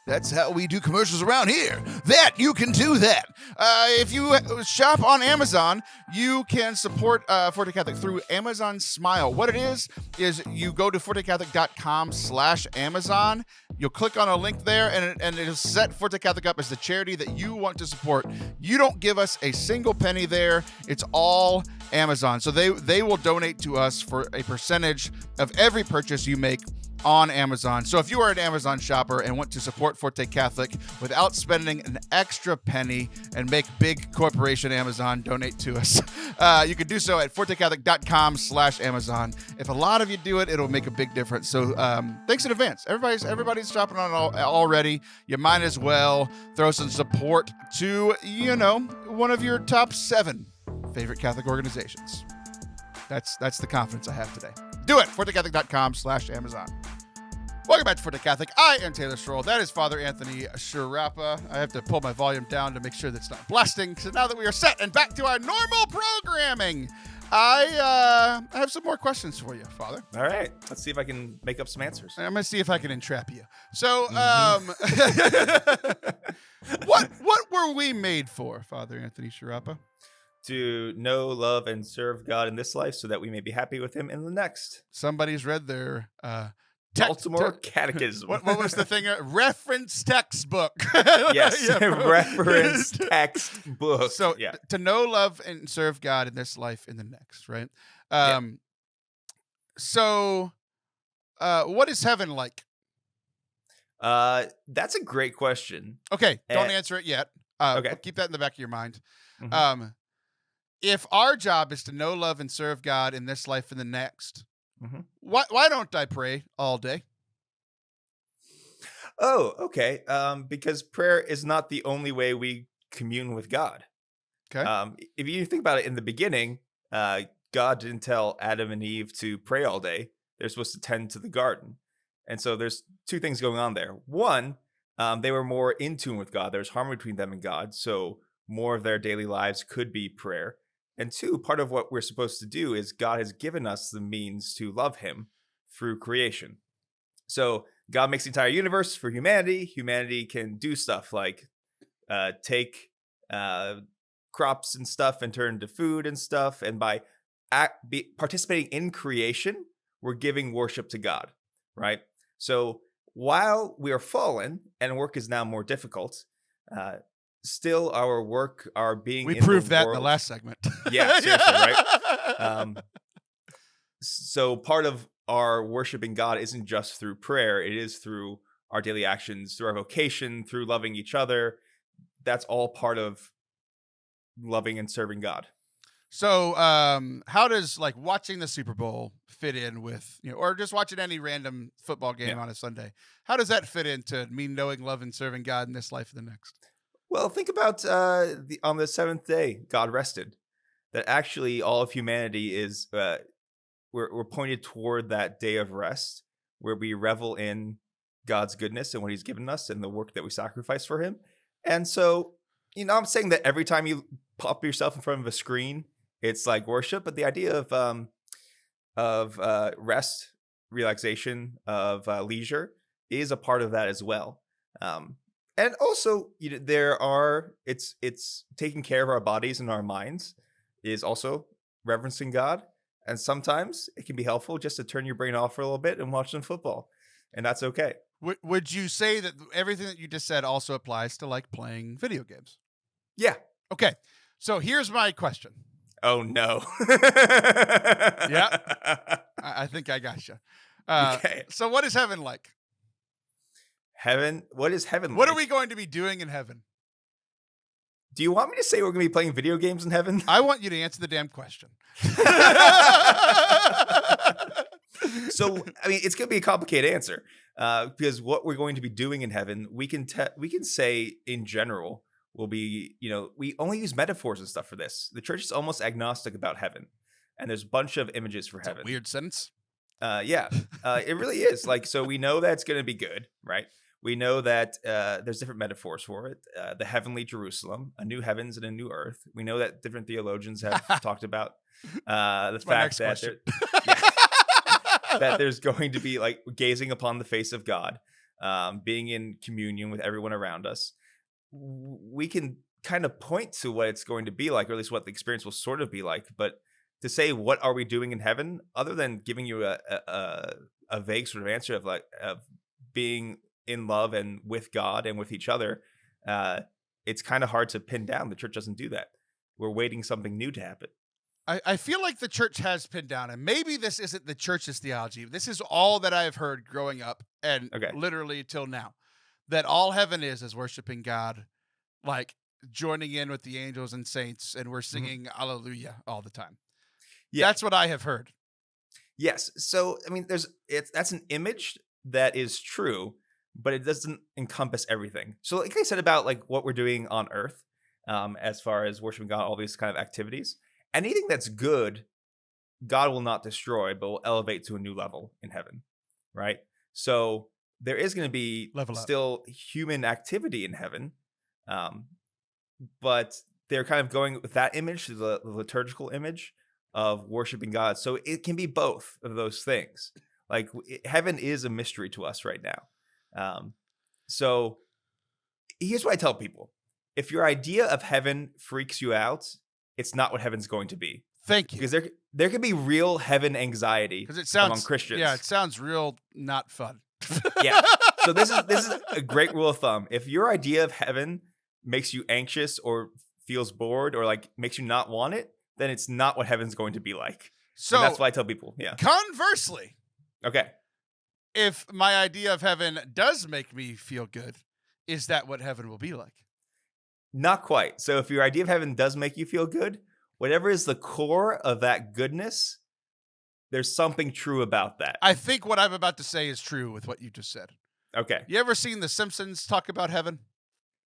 That's how we do commercials around here. That you can do that. If you shop on Amazon, you can support Forte Catholic through Amazon Smile. What it is you go to fortecatholic.com/Amazon. You'll click on a link there, and it'll set Forte Catholic up as the charity that you want to support. You don't give us a single penny there. It's all Amazon. So they will donate to us for a percentage of every purchase you make on Amazon. So if you are an Amazon shopper and want to support Forte Catholic without spending an extra penny and make big corporation Amazon donate to us, you can do so at fortecatholic.com/Amazon. If a lot of you do it, it'll make a big difference. So thanks in advance. Everybody's shopping on it already. You might as well throw some support to, one of your top 7 favorite Catholic organizations. That's the confidence I have today. Do it. fortecatholic.com/Amazon. Welcome back to Forte Catholic. I am Taylor Stroll. That is Father Anthony Sciarappa. I have to pull my volume down to make sure that's not blasting. So now that we are set and back to our normal programming, I have some more questions for you, Father. All right. Let's see if I can make up some answers. I'm going to see if I can entrap you. So, what were we made for, Father Anthony Sciarappa? to know, love, and serve God in this life so that we may be happy with him in the next. Somebody's read their Baltimore Catechism. what was the thing? Reference textbook. Yes, Yeah, reference textbook. So yeah. to know, love, and serve God in this life in the next, right? So what is heaven like? That's a great question. Okay, don't answer it yet. Okay. Keep that in the back of your mind. Mhm. If our job is to know, love, and serve God in this life and the next, Mhm. why don't I pray all day? Oh, okay. Because prayer is not the only way we commune with God. Okay. If you think about it, in the beginning, God didn't tell Adam and Eve to pray all day. They're supposed to tend to the garden. And so there's two things going on there. One, they were more in tune with God. There's harmony between them and God. So more of their daily lives could be prayer. And two, part of what we're supposed to do is God has given us the means to love him through creation. So God makes the entire universe for humanity. Humanity can do stuff like take crops and stuff and turn to food and stuff. And by participating in creation, we're giving worship to God, right? So while we are fallen and work is now more difficult, still our work, our being We in proved the that world, in the last segment. Yeah, seriously, right? So part of our worshiping God isn't just through prayer. It is through our daily actions, through our vocation, through loving each other. That's all part of loving and serving God. So, how does like watching the Super Bowl fit in with, or just watching any random football game on a Sunday? How does that fit into me knowing, love, and serving God in this life and the next? Well, think about on the seventh day, God rested. That actually all of humanity is we're pointed toward that day of rest where we revel in God's goodness and what he's given us and the work that we sacrifice for him. And so, I'm saying that every time you pop yourself in front of a screen, it's like worship, but the idea of rest, relaxation, of leisure is a part of that as well. And also, it's taking care of our bodies and our minds is also reverencing God. And sometimes it can be helpful just to turn your brain off for a little bit and watch some football, and that's okay. Would you say that everything that you just said also applies to like playing video games? Yeah. Okay. So here's my question. Oh no. Yeah. I think I gotcha. Okay. So what is heaven like? Heaven? What is heaven What like? are we going to be doing in heaven? Do you want me to say we're going to be playing video games in heaven? I want you to answer the damn question. So, I mean, it's going to be a complicated answer because what we're going to be doing in heaven, we can say in general will be, we only use metaphors and stuff for this. The church is almost agnostic about heaven, and there's a bunch of images for heaven. A weird sentence. Yeah, it really is. Like, so we know that it's going to be good, right? We know that there's different metaphors for it. The heavenly Jerusalem, a new heavens and a new earth. We know that different theologians have talked about the fact that that there's going to be like gazing upon the face of God, being in communion with everyone around us. We can kind of point to what it's going to be like, or at least what the experience will sort of be like. But to say what are we doing in heaven, other than giving you a vague sort of answer of being in love and with God and with each other, it's kind of hard to pin down. The church doesn't do that. We're waiting something new to happen. I feel like the church has pinned down, and maybe this isn't the church's theology. This is all that I've heard growing up and literally till now, that all heaven is worshiping God, like joining in with the angels and saints, and we're singing Alleluia all the time. Yeah. That's what I have heard. Yes. So, I mean, that's an image that is true, but it doesn't encompass everything. So like I said about like what we're doing on earth, as far as worshiping God, all these kind of activities, anything that's good, God will not destroy, but will elevate to a new level in heaven, right? So there is going to be still human activity in heaven, but they're kind of going with that image, the liturgical image of worshiping God. So it can be both of those things. Like heaven is a mystery to us right now. So here's what I tell people. If your idea of heaven freaks you out, it's not what heaven's going to be. Thank you. Because there could be real heaven anxiety Because it sounds among Christians. Yeah, it sounds real not fun. Yeah. So this is a great rule of thumb. If your idea of heaven makes you anxious or feels bored or like makes you not want it, then it's not what heaven's going to be like. So and that's what I tell people. Yeah. Conversely, Okay. if my idea of heaven does make me feel good, is that what heaven will be like? Not quite. So if your idea of heaven does make you feel good, whatever is the core of that goodness, there's something true about that. I think what I'm about to say is true with what you just said. Okay. You ever seen The Simpsons talk about heaven?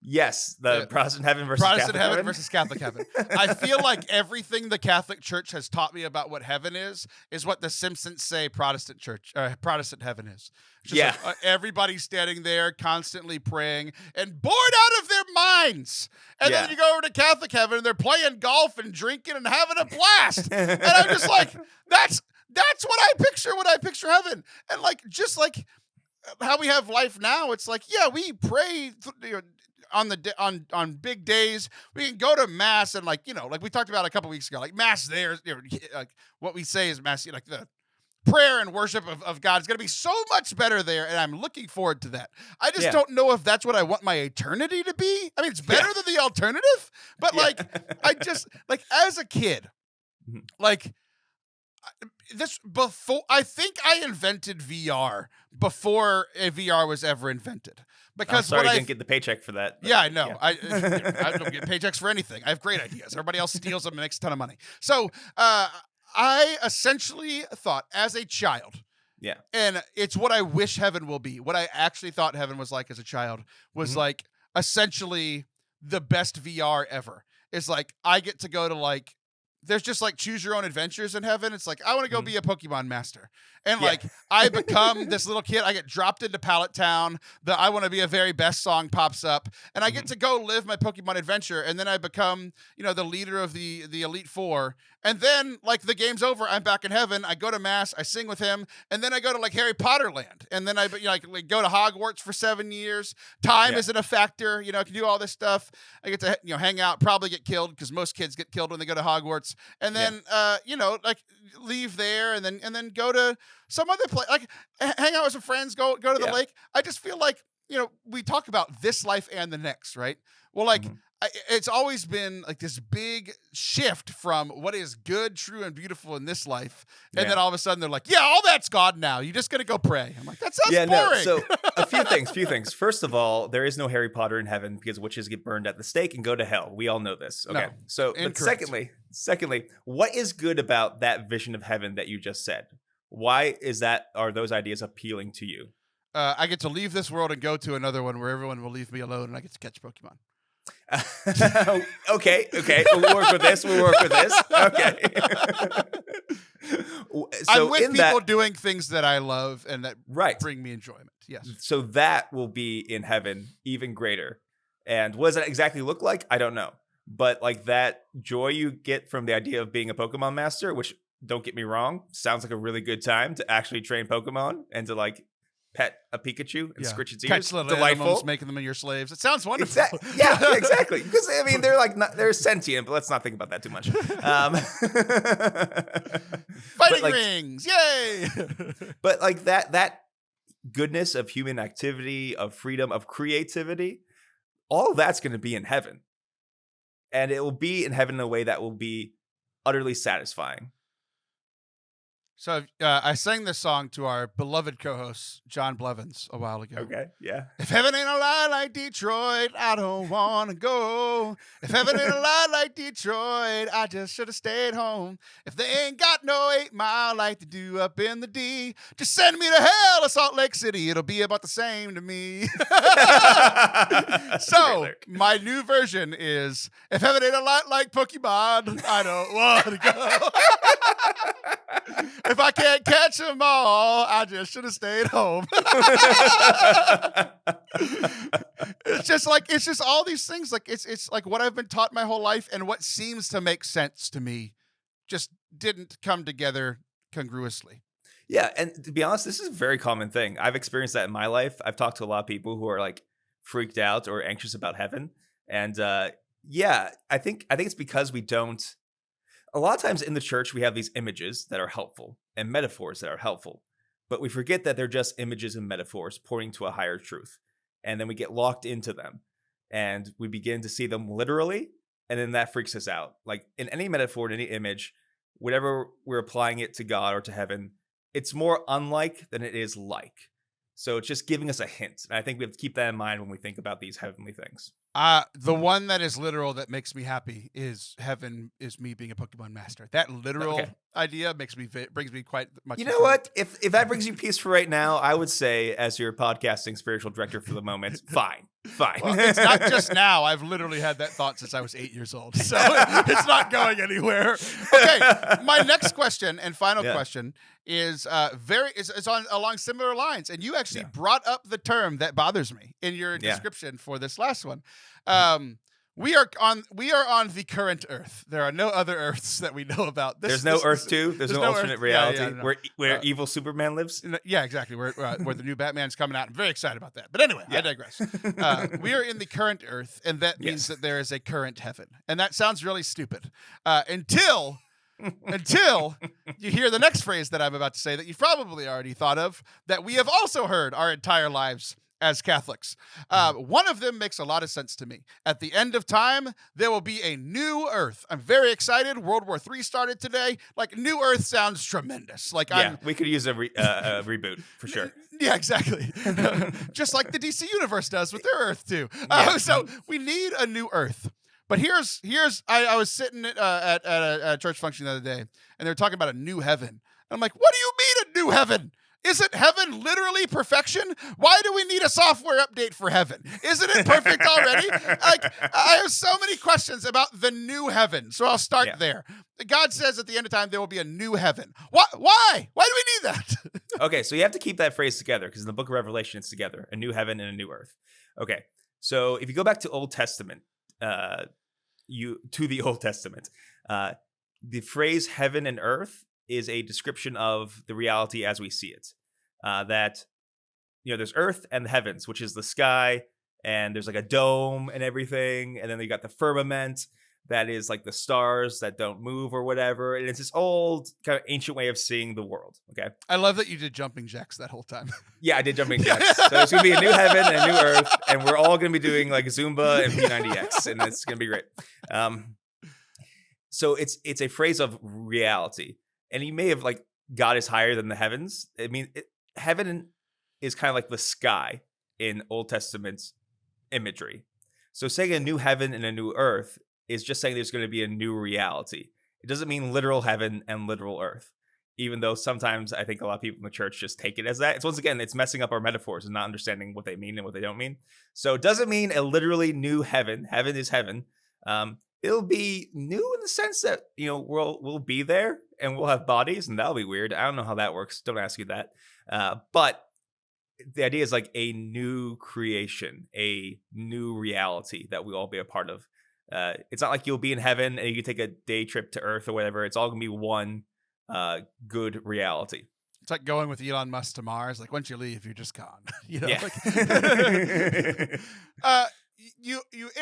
Yes, the Protestant heaven versus Protestant Catholic heaven versus Catholic heaven. I feel like everything the Catholic Church has taught me about what heaven is what the Simpsons say Protestant heaven is. It's just like, everybody's standing there constantly praying and bored out of their minds. And then you go over to Catholic heaven and they're playing golf and drinking and having a blast. And I'm just like, that's what I picture when I picture heaven. And like, just like how we have life now, it's like, yeah, we pray on big days. We can go to mass and like we talked about a couple weeks ago, like mass there, like what we say is mass, like the prayer and worship of God is going to be so much better there, and I'm looking forward to that. I just don't know if that's what I want my eternity to be. I mean, it's better than the alternative, but like I just like as a kid, like I think I invented VR before a VR was ever invented. Because I'm sorry you didn't get the paycheck for that. Yeah, I know. I don't get paychecks for anything. I have great ideas. Everybody else steals them and makes a ton of money. So I essentially thought as a child, and it's what I wish heaven will be. What I actually thought heaven was like as a child was like essentially the best VR ever. It's like I get to go to like, there's just like choose your own adventures in heaven. It's like, I want to go be a Pokemon master. And like, I become this little kid. I get dropped into Pallet Town. The I Want to Be a Very Best song pops up. And I get to go live my Pokemon adventure. And then I become, the leader of the Elite Four. And then like the game's over. I'm back in heaven. I go to mass. I sing with him. And then I go to like Harry Potter land. And then I go to Hogwarts for 7 years. Time isn't a factor. I can do all this stuff. I get to, hang out, probably get killed because most kids get killed when they go to Hogwarts. And then, like leave there and then go to some other place, like hang out with some friends, go to the lake. I just feel like, we talk about this life and the next, right? Well, like it's always been like this big shift from what is good, true, and beautiful in this life. And then all of a sudden they're like, all that's God now. You just got to go pray. I'm like, that sounds boring. No, so a few things. First of all, there is no Harry Potter in heaven because witches get burned at the stake and go to hell. We all know this. Okay. No, so, but secondly, what is good about that vision of heaven that you just said? Why are those ideas appealing to you? I get to leave this world and go to another one where everyone will leave me alone and I get to catch Pokemon. Okay. We'll work with this. Okay. So I'm with people doing things that I love and that bring me enjoyment. Yes. So that will be in heaven even greater. And what does that exactly look like? I don't know. But like that joy you get from the idea of being a Pokemon master, which don't get me wrong, sounds like a really good time to actually train Pokemon and to like pet a Pikachu and scritch its ears. Catch little animals, making them your slaves. It sounds wonderful. Exactly. Because I mean, they're sentient, but let's not think about that too much. Fighting rings, yay! But like that goodness of human activity, of freedom, of creativity, all of that's going to be in heaven, and it will be in heaven in a way that will be utterly satisfying. So I sang this song to our beloved co-host, John Blevins, a while ago. Okay, yeah. If heaven ain't a lie like Detroit, I don't want to go. If heaven ain't a lie like Detroit, I just should have stayed home. If they ain't got no 8 Mile like they do up in the D, just send me to hell to Salt Lake City. It'll be about the same to me. So my new version is, if heaven ain't a lot like Pokemon, I don't want to go. If I can't catch them all, I just should have stayed home. It's just all these things. Like it's like what I've been taught my whole life, and what seems to make sense to me just didn't come together congruously. Yeah, and to be honest, this is a very common thing. I've experienced that in my life. I've talked to a lot of people who are like freaked out or anxious about heaven, and I think it's because we don't a lot of times in the church, we have these images that are helpful and metaphors that are helpful, but we forget that they're just images and metaphors pointing to a higher truth. And then we get locked into them and we begin to see them literally. And then that freaks us out. Like in any metaphor, in any image, whatever we're applying it to God or to heaven, it's more unlike than it is like. So it's just giving us a hint. And I think we have to keep that in mind when we think about these heavenly things. The one that is literal that makes me happy is heaven is me being a Pokemon master. That literal idea brings me quite much. You know what? If that brings you peace for right now, I would say, as your podcasting spiritual director for the moment, fine. Well, it's not just now. I've literally had that thought since I was 8 years old, so it's not going anywhere. Okay, my next question and final question is along similar lines, and you actually brought up the term that bothers me in your description for this last one. We are on the current Earth. There are no other Earths that we know about. There's no Earth 2. There's no alternate reality where evil Superman lives. Yeah, exactly. Where the new Batman's coming out. I'm very excited about that. But anyway, I digress. We are in the current Earth, and that means that there is a current heaven. And that sounds really stupid until you hear the next phrase that I'm about to say that you've probably already thought of, that we have also heard our entire lives as Catholics. One of them makes a lot of sense to me. At the end of time, there will be a new Earth. I'm very excited. World War III started today. Like, new Earth sounds tremendous. Like, we could use a reboot for sure. Yeah, exactly. Just like the DC Universe does with their Earth too. So we need a new Earth. But I was sitting at a church function the other day, and they were talking about a new heaven. And I'm like, what do you mean a new heaven? Isn't heaven literally perfection? Why do we need a software update for heaven? Isn't it perfect already? Like, I have so many questions about the new heaven. So I'll start there. God says at the end of time, there will be a new heaven. Why? Why do we need that? Okay, so you have to keep that phrase together because in the book of Revelation, it's together. A new heaven and a new earth. Okay, so if you go back to Old Testament, the Old Testament, the phrase heaven and earth is a description of the reality as we see it. That, there's earth and the heavens, which is the sky, and there's like a dome and everything, and then you got the firmament that is like the stars that don't move or whatever, and it's this old kind of ancient way of seeing the world. Okay, I love that you did jumping jacks that whole time. Yeah, I did jumping jacks. So it's gonna be a new heaven and a new earth, and we're all gonna be doing like Zumba and P90X, and it's gonna be great. So it's a phrase of reality. And you may have like God is higher than the heavens. I mean, heaven is kind of like the sky in Old Testament imagery. So saying a new heaven and a new earth is just saying there's going to be a new reality. It doesn't mean literal heaven and literal earth, even though sometimes I think a lot of people in the church just take it as that. It's messing up our metaphors and not understanding what they mean and what they don't mean. So it doesn't mean a literally new heaven. Heaven is heaven. It'll be new in the sense that, we'll be there and we'll have bodies, and that'll be weird. I don't know how that works. Don't ask you that. But the idea is like a new creation, a new reality that we'll all be a part of. It's not like you'll be in heaven and you can take a day trip to Earth or whatever. It's all going to be one good reality. It's like going with Elon Musk to Mars. Like, once you leave, you're just gone. You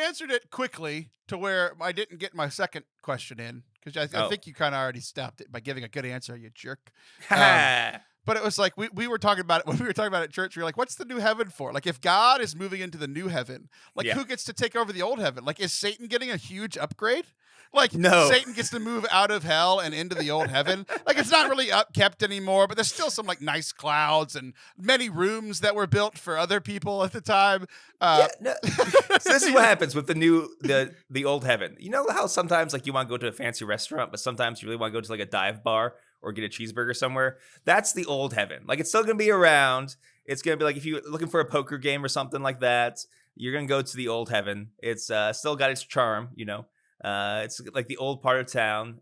answered it quickly to where I didn't get my second question in, because I think you kind of already stopped it by giving a good answer, you jerk. But it was like we were talking about it when we were talking about it at church. We were like, what's the new heaven for? Like, if God is moving into the new heaven, like who gets to take over the old heaven? Like, is Satan getting a huge upgrade? Like, no. Satan gets to move out of hell and into the old heaven. Like, it's not really upkept anymore, but there's still some like nice clouds and many rooms that were built for other people at the time. So this is what happens with the old heaven. You know how sometimes like you want to go to a fancy restaurant, but sometimes you really want to go to like a dive bar or get a cheeseburger somewhere? That's the old heaven. Like, it's still going to be around. It's going to be like if you're looking for a poker game or something like that, you're going to go to the old heaven. It's still got its charm, It's like the old part of town.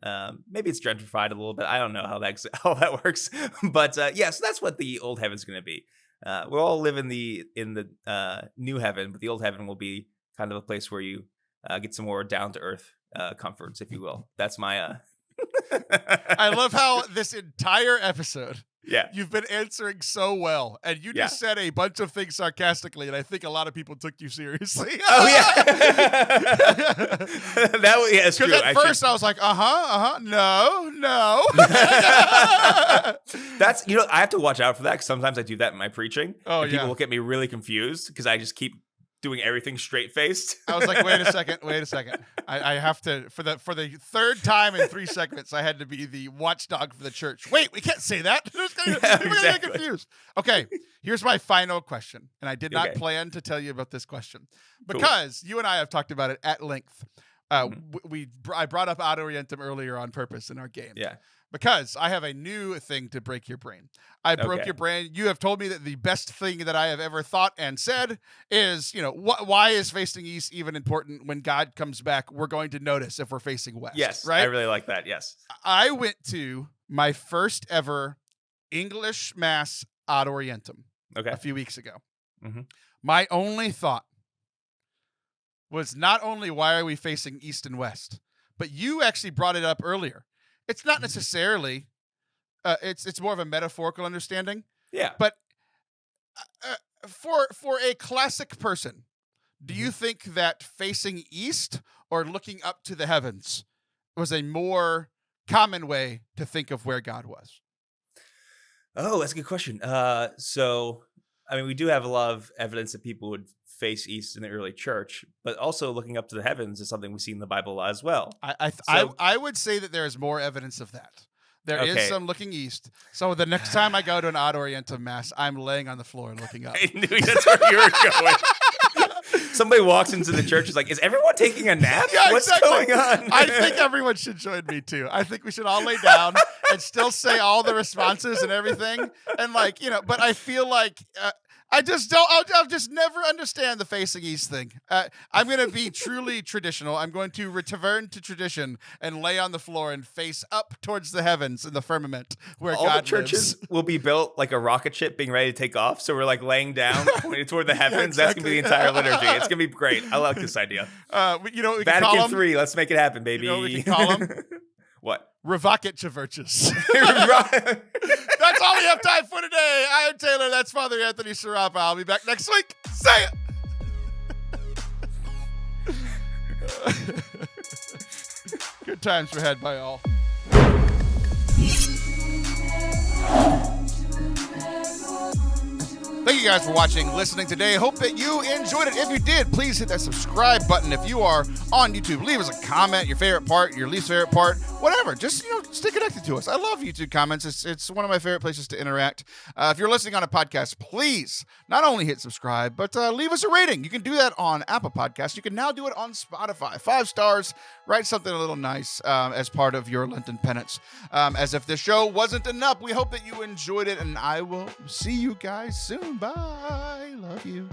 Maybe it's gentrified a little bit. I don't know how that works. But so that's what the old heaven's going to be. We'll all live in the new heaven, but the old heaven will be kind of a place where you get some more down to earth comforts, if you will. That's my I love how this entire episode Yeah. you've been answering so well, and you just said a bunch of things sarcastically, and I think a lot of people took you seriously. Oh yeah. It's true. Because at first I was like, no. That's I have to watch out for that because sometimes I do that in my preaching. Oh, and yeah. people look at me really confused because I just keep doing everything straight faced. I was like, wait a second. I have to for the third time in 3 segments. I had to be the watchdog for the church. Wait, we can't say that. People are gonna get confused. Okay, here's my final question, and I did not plan to tell you about this question because you and I have talked about it at length. I brought up Ad Orientem earlier on purpose in our game. Yeah. Because I have a new thing to break your brain. I broke your brain. You have told me that the best thing that I have ever thought and said is, why is facing east even important? When God comes back, we're going to notice if we're facing west. Yes, right? I really like that. Yes. I went to my first ever English Mass Ad Orientem a few weeks ago. Mm-hmm. My only thought was not only why are we facing east and west, but you actually brought it up earlier. It's not necessarily, it's more of a metaphorical understanding. Yeah. But for a classic person, do you think that facing east or looking up to the heavens was a more common way to think of where God was? Oh, that's a good question. We do have a lot of evidence that people would face east in the early church, but also looking up to the heavens is something we see in the Bible a lot as well. I would say that there is more evidence of that. There is some looking east. So the next time I go to an Ad Orientem Mass, I'm laying on the floor and looking up. I knew that's where you were going. Somebody walks into the church, is like, is everyone taking a nap? Yeah, What's exactly. going on? I think everyone should join me too. I think we should all lay down and still say all the responses and everything. And but I feel like I'll just never understand the facing east thing. I'm going to be truly traditional. I'm going to return to tradition and lay on the floor and face up towards the heavens in the firmament where all God the churches lives. will be built like a rocket ship being ready to take off. So we're like laying down, pointing toward the heavens. Yeah, That's going to be the entire liturgy. It's going to be great. I like this idea. You know what we can Vatican call them? III. Let's make it happen, baby. You know what we can call them? What? CHVRCH. That's all we have time for today. I am Taylor. That's Father Anthony Sciarappa. I'll be back next week. Say it. Good times were had by all. Thank you guys for watching, listening today. Hope that you enjoyed it. If you did, please hit that subscribe button. If you are on YouTube, leave us a comment, your favorite part, your least favorite part, whatever. Just, stay connected to us. I love YouTube comments. It's one of my favorite places to interact. If you're listening on a podcast, please not only hit subscribe, but leave us a rating. You can do that on Apple Podcasts. You can now do it on Spotify. 5 stars. Write something a little nice as part of your Lenten penance. As if this show wasn't enough, we hope that you enjoyed it, and I will see you guys soon. Bye. Love you.